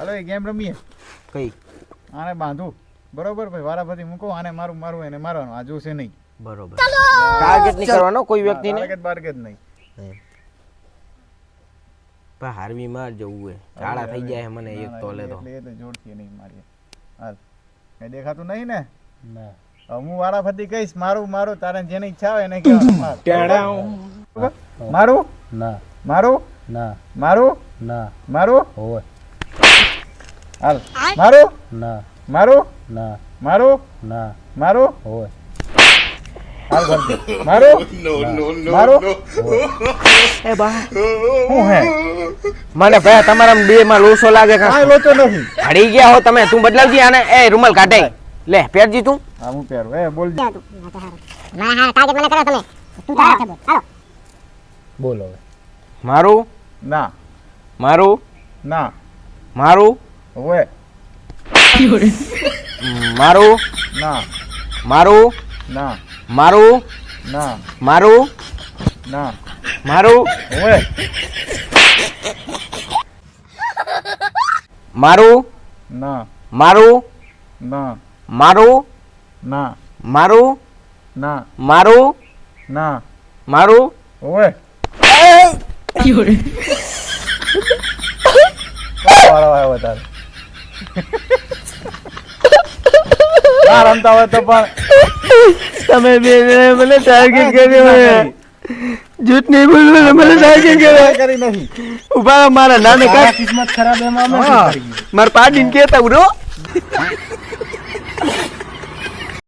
હાલો એ game રમીએ. કઈ આને બાંધું બરોબર ભાઈ, વારાફરતી મૂકો, આને મારું મારું એને મારવાનું, આ જોશે નહીં. બરોબર ટાર્ગેટ નહીં કરવાનો કોઈ વ્યક્તિને. ટાર્ગેટ બાર્ગેટ નહીં. પણ હારવી માં જવું હે, ઝાડા થઈ જાય છે મને એક તોલે તો. એટલે એ તો જોડથી નહીં મારીએ. હાલ કઈ દેખાતું નહીં ને? ના હવે હું વારાફરતી કહીશ મારું મારું, તારે જેની ઈચ્છા હોય એને કહેવાનું માર. મારું ના મારું ના મારું ના મારું. હોય હાલ મારું ના મારું ના મારું ના મારું. હોય હાલ કરજે. મારું મારું. એ બા શું હે? મને ભાઈ તમારા બે માં લોસો લાગે કાંઈ કા લોચો નથી. હડી ગયા હો તમે. તું બદલાવજી આને. એ રૂમાલ કાઢે લે પહેરજી તું. હા હું પહેરું. એ બોલજે. બોલો હવે મારું ના મારું ના મારું ઓએ મારું ના મારું ના મારું ના મારું ના મારું ઓએ મારું ના મારું ના મારું ના મારું ના મારું ના મારું ઓએ વારો આવ્યો તારે. ના રમતા હોય તો પણ તમે બે મને ટાર્ગેટ કર્યો હે. જૂઠ નહીં બોલવાનું, મને ટાર્ગેટ કર્યો. કરી નહીં. ઉભા મારા નાને તારા કાઢ. કિસ્મત ખરાબ એમાં અમે હા. શું કરીએ? મારા પાડીને કેતા બ્રો.